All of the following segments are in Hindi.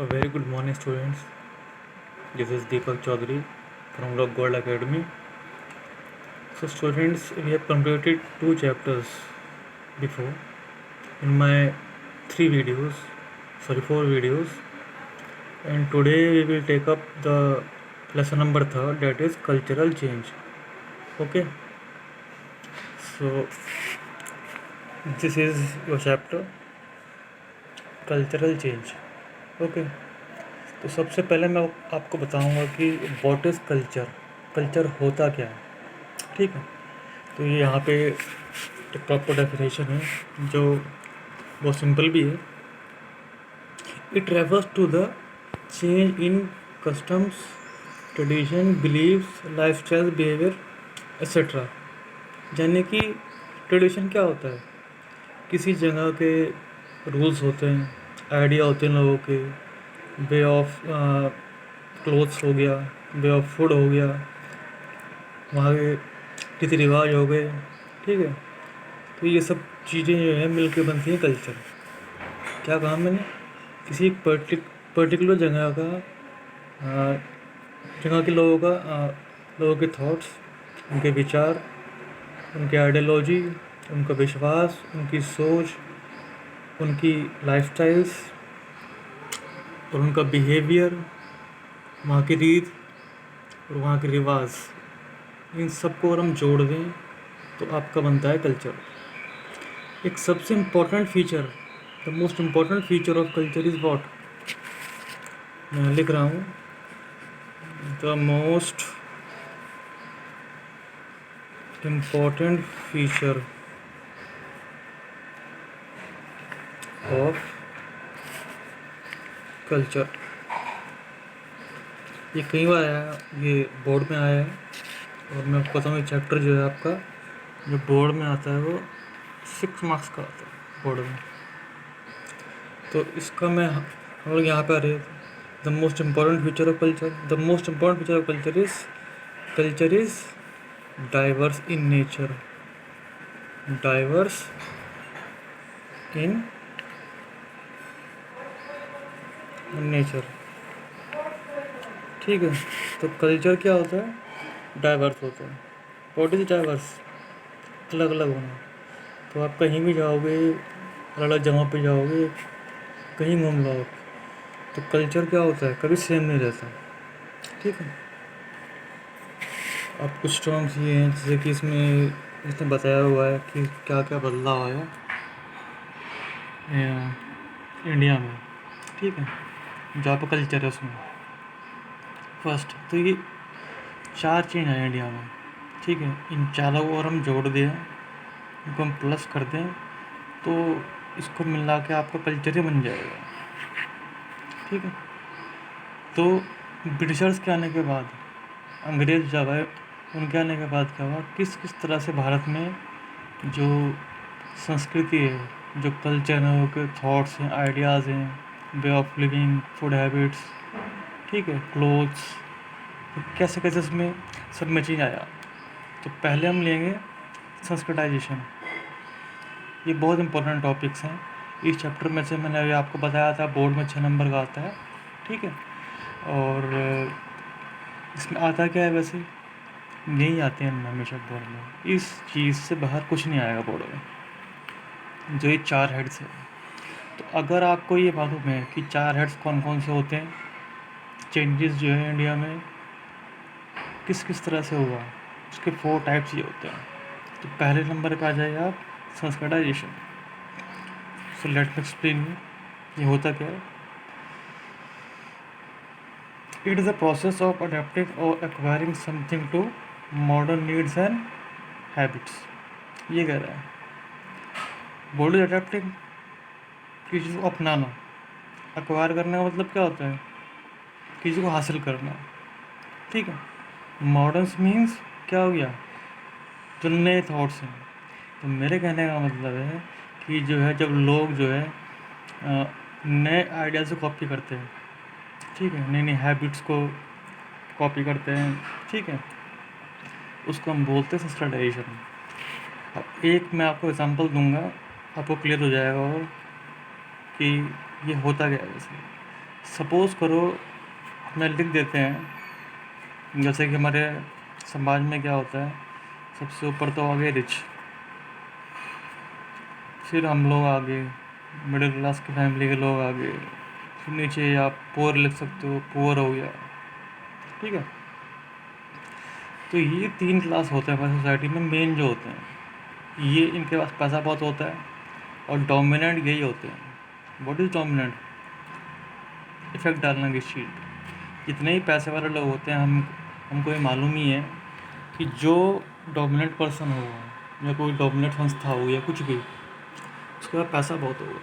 A very good morning, students. This is Deepak Chaudhary from Rock Gold Academy. So, students, we have completed two chapters before in my four videos, and today we will take up the lesson number third, that is cultural change. Okay, so this is your chapter, cultural change. Okay, तो सबसे पहले मैं आपको बताऊंगा कि व्हाट इज़ कल्चर, कल्चर होता क्या है। ठीक है, तो ये यहाँ पे एक प्रॉपर डेफिनेशन है जो बहुत सिंपल भी है। It refers to the change in customs, tradition, beliefs, lifestyle, behaviour etcetera. यानी कि ट्रेडिशन क्या होता है, किसी जगह के रूल्स होते हैं, आइडिया होते हैं लोगों के, वे ऑफ क्लोथ्स हो गया, वे ऑफ फूड हो गया, वहाँ के रीति रिवाज हो गए। ठीक है, तो ये सब चीज़ें जो है मिलकर बनती हैं कल्चर। क्या कहा मैंने, किसी पर्टिकुलर जगह के लोगों के थॉट्स, उनके विचार, उनके आइडियोलॉजी, उनका विश्वास, उनकी सोच, उनकी लाइफस्टाइल्स और उनका बिहेवियर, वहाँ की रीत और वहाँ के रिवाज, इन सबको अगर हम जोड़ दें तो आपका बनता है कल्चर। एक सबसे important feature, the most important feature of culture is what, मैं लिख रहा हूँ, the most important feature of culture. ये कई बार आया, ये बोर्ड में आया है, और मैं आपको बताऊँ ये चैप्टर जो है आपका, जो बोर्ड में आता है वो 6 मार्क्स का आता है बोर्ड में। तो इसका हम लोग यहाँ पे आ रहे, the most important feature of culture, the most important feature of culture is diverse in nature, diverse in nature. ठीक है, तो कल्चर क्या होता है, डाइवर्स होता है। व्हाट इज डाइवर्स, अलग अलग होना। तो आप कहीं भी जाओगे, अलग अलग जगह पे जाओगे, कहीं घूम लो, तो कल्चर क्या होता है, कभी सेम नहीं रहता। ठीक है, अब कुछ टर्म्स ये हैं जैसे कि इसमें बताया हुआ है कि क्या क्या बदलाव आया इंडिया में। ठीक है, जो आपका कल्चर है उसमें फर्स्ट, तो ये 4 चेंज आए इंडिया में। ठीक है, इन चारों को और हम जोड़ दें, इनको हम प्लस कर दें, तो इसको मिला के आपका कल्चर ही बन जाएगा। ठीक है, तो ब्रिटिशर्स के आने के बाद, अंग्रेज़ जब आए, उनके आने के बाद क्या हुआ, किस किस तरह से भारत में जो संस्कृति है, जो कल्चर है, वो थॉट्स हैं, आइडियाज़ हैं, way of living, food habits, ठीक है, क्लोथ्स, तो कैसे कैसे इसमें सब में चेंज आया। तो पहले हम लेंगे संस्कृताइजेशन। ये बहुत इंपॉर्टेंट टॉपिक्स हैं। इस चैप्टर में से मैंने अभी आपको बताया था बोर्ड में 6 नंबर का आता है। ठीक है, और इसमें आता क्या है, वैसे यही आते हैं हमेशा बोर्ड में, इस चीज़ से बाहर कुछ नहीं आएगा बोर्ड में, जो ये 4 हेड्स है। तो अगर आपको ये मालूम है कि 4 हेड्स कौन कौन से होते हैं, चेंजेस जो है इंडिया में किस किस तरह से हुआ, उसके 4 टाइप्स ये होते हैं। तो पहले नंबर पे आ जाइए आप, Sanskritisation. So let me explain ये होता क्या है। It is a process of adapting और acquiring something to modern needs and habits. ये कह रहा है, वर्ड इज अडेप्टिंग, किसी चीज़ को अपनाना। एक्वायर करने का मतलब क्या होता है, किसी को हासिल करना। ठीक है, मॉडर्न्स मीन्स क्या हो गया, जो नए थाट्स हैं। तो मेरे कहने का मतलब है कि जो है, जब लोग जो है नए आइडिया से कॉपी करते हैं, ठीक है, नई नई हैबिट्स को कॉपी करते हैं, ठीक है, उसको हम बोलते हैं संस्कृताइजेशन। अब एक मैं आपको एग्जांपल दूंगा, आपको क्लियर हो जाएगा और कि ये होता क्या है। वैसे सपोज़ करो हमें लिख देते हैं, जैसे कि हमारे समाज में क्या होता है, सबसे ऊपर तो आगे रिच, फिर हम लोग आगे मिडिल क्लास की फैमिली के लोग आगे, फिर नीचे आप पुअर लिख सकते हो, पुअर हो गया, ठीक है। तो ये 3 क्लास होते हैं हमारी सोसाइटी में मेन जो होते हैं, ये इनके पास पैसा बहुत होता है और डोमिनेंट यही होते हैं। What is dominant? इफेक्ट डालना किस चीज़ पे। जितने ही पैसे वाले लोग होते हैं, हमको ये मालूम ही है कि जो डोमिनेंट पर्सन होगा या कोई डोमिनेंट संस्था हो या कुछ भी, उसके पास पैसा बहुत होगा।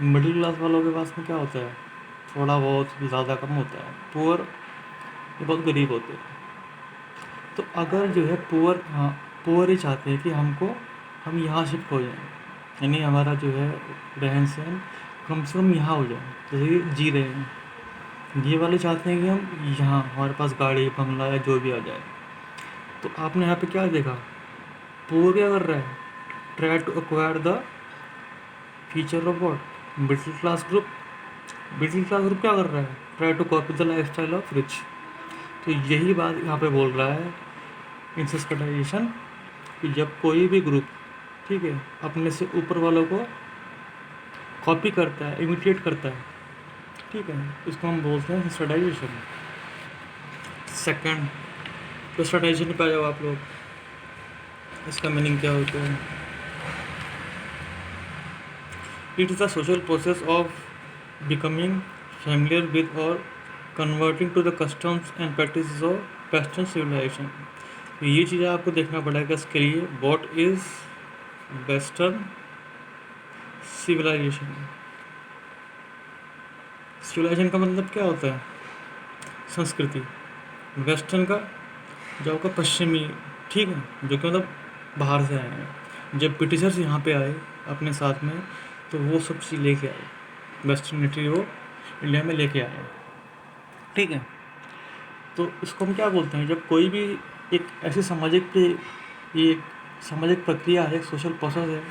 मिडिल क्लास वालों के पास में क्या होता है, थोड़ा बहुत ज़्यादा कम होता है। पुअर ये बहुत गरीब होते हैं। तो अगर जो है पुअर, हाँ, पुअर ही चाहते हैं कि हम यहाँ शिफ्ट हो जाएं, यानी हमारा जो है रहन सहन कम से कम यहाँ हो जाए, जैसे कि जी रहे हैं। ये वाले चाहते हैं कि हम यहाँ, हमारे पास गाड़ी बंगला या जो भी आ जाए। तो आपने यहाँ पे क्या देखा, पुअर क्या कर रहा है, try to acquire the feature of what, middle class group. Middle class group क्या कर रहा है, try to copy the life style of rich. तो यही बात यहाँ पे बोल रहा है इंसेस्टाइजेशन, कि जब कोई भी ग्रुप, ठीक है, अपने से ऊपर वालों को कॉपी करता है, इमिटेट करता है, ठीक है, इसको हम बोलते हैं इंसेस्टाइजेशन। सेकंड, तो स्टाइजेशन पे आ जाओ आप लोग, इसका मीनिंग क्या होता है। It is the social process of becoming familiar with or converting to the customs and practices of western civilization। तो ये चीज़ें आपको देखना पड़ेगा इसके लिए, what is western civilisation. Civilisation का मतलब क्या होता है, संस्कृति। वेस्टर्न का जो आपका पश्चिमी, ठीक है, जो कि मतलब बाहर से आए हैं। जब ब्रिटिशर्स यहाँ पे आए अपने साथ में, तो वो सब चीज़ लेके आए, वेस्टर्निटी वो इंडिया में लेके आए, ठीक है। तो इसको हम क्या बोलते हैं, जब कोई भी एक ऐसी ये एक सामाजिक प्रक्रिया है, एक सोशल प्रोसेस है,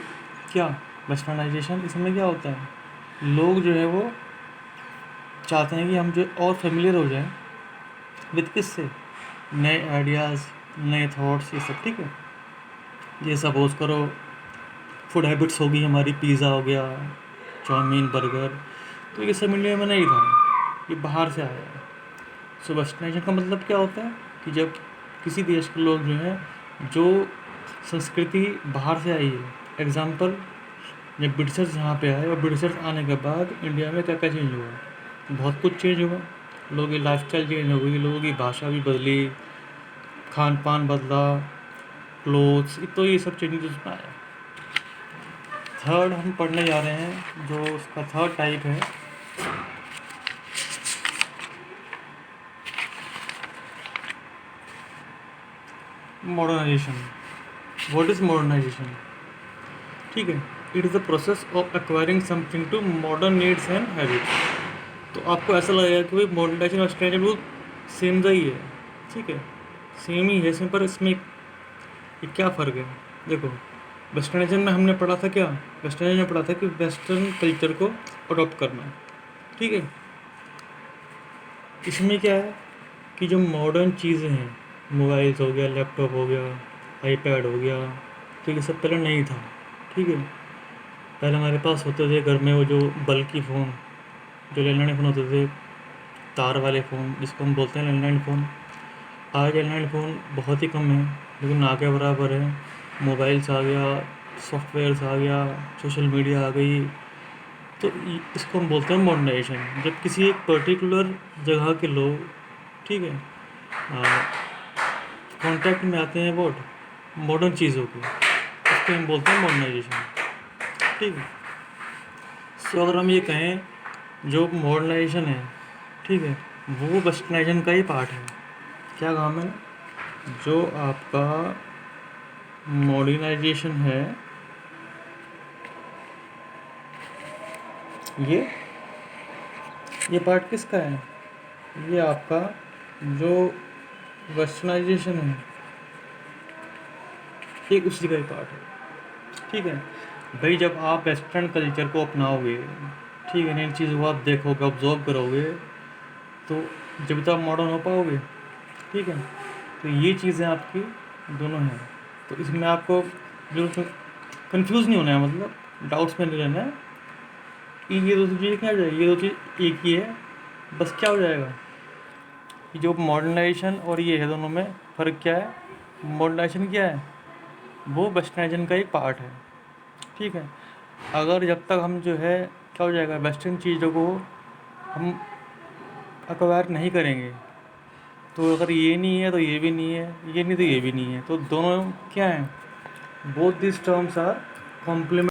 क्या वेस्टर्नाइजेशन। इसमें क्या होता है, लोग जो है वो चाहते हैं कि हम जो और फेमिलियर हो जाएं विद किससे, नए आइडियाज़, नए थॉट्स, ये सब, ठीक है। ये सपोज़ करो फूड हैबिट्स होगी हमारी, पिज़्ज़ा हो गया, चाउमीन, बर्गर, तो ये सब इंडिया में नहीं था, ये बाहर से आया है। सो वेस्टर्नाइजेशन का मतलब क्या होता है कि जब किसी देश के लोग जो हैं, जो संस्कृति बाहर से आई है, एग्ज़ाम्पल जब ब्रिटिशर्स यहाँ पे आए और ब्रिटिशर्स आने के बाद इंडिया में क्या क्या चेंज हुआ, बहुत कुछ चेंज हुआ। लोगों की लाइफस्टाइल चेंज हो गई, लोगों की भाषा भी बदली, खान पान बदला, क्लोथ्स, तो ये सब चेंजेस उसमें आया। थर्ड हम पढ़ने जा रहे हैं, जो उसका थर्ड टाइप है, मॉडर्नाइजेशन। व्हाट इज़ मॉडर्नाइजेशन, ठीक है। It is the process of acquiring something to modern needs and habits. तो आपको ऐसा लगेगा कि भाई मॉडर्नाइजेशन और वेस्टर्नाइजेशन वो सेम ही है, ठीक है, सेम ही है इसमें, पर इसमें ये क्या फ़र्क है। देखो, वेस्टर्नाइजेशन में हमने पढ़ा था क्या, वेस्टर्नाइजेशन में पढ़ा था कि वेस्टर्न कल्चर को अडॉप्ट करना, ठीक है। इसमें क्या है कि जो मॉडर्न चीज़ें हैं, मोबाइल्स हो गया, लैपटॉप हो गया, आईपैड हो गया, तो ये सब पहले नहीं था, ठीक है। पहले हमारे पास होते थे घर में वो जो बल्कि फ़ोन, जो लैंडलाइन फ़ोन होते थे, तार वाले फ़ोन जिसको हम बोलते हैं लैंडलाइन फ़ोन। आज लैंडलाइन फ़ोन बहुत ही कम है, लेकिन ना के बराबर है। मोबाइल्स आ गया, सॉफ्टवेयर्स आ गया, सोशल मीडिया आ गई, तो इसको हम बोलते हैं मॉडर्नाइजेशन। जब किसी एक पर्टिकुलर जगह के लोग, ठीक है, कांटेक्ट में आते हैं वोट मॉडर्न चीज़ों के, इसको हम बोलते हैं मॉडर्नाइजेशन, ठीक है। सो अगर हम ये कहें जो मॉडर्नाइजेशन है, ठीक है, वो वेस्टर्नाइजेशन का ही पार्ट है। क्या काम है, जो आपका मॉडर्नाइजेशन है, ये पार्ट किसका है, ये आपका जो वेस्टर्नाइजेशन है, ये उसी का ही पार्ट है, ठीक है। भाई जब आप वेस्टर्न कल्चर को अपनाओगे, ठीक है, इन चीज़ों को आप देखोगे, ऑब्जर्व करोगे, तो जब तक आप मॉडर्न हो पाओगे। ठीक है, तो ये चीज़ें आपकी दोनों हैं। तो इसमें आपको बिल्कुल कंफ्यूज नहीं होना है, मतलब डाउट्स में नहीं रहना है कि ये दो चीज़ें क्या हो जाएगी, ये दो चीज़ एक ही है, बस क्या हो जाएगा कि जो मॉडर्नाइजेशन और ये है, दोनों में फ़र्क क्या है। मॉडर्नाइजेशन क्या है, वो वेस्टर्नाइजेशन का एक पार्ट है। ठीक है, अगर जब तक हम जो है क्या हो जाएगा, वेस्टर्न चीज़ों को हम एक्वायर नहीं करेंगे, तो अगर ये नहीं है तो ये भी नहीं है, ये नहीं तो ये भी नहीं है, तो दोनों क्या हैं, both this terms are complement.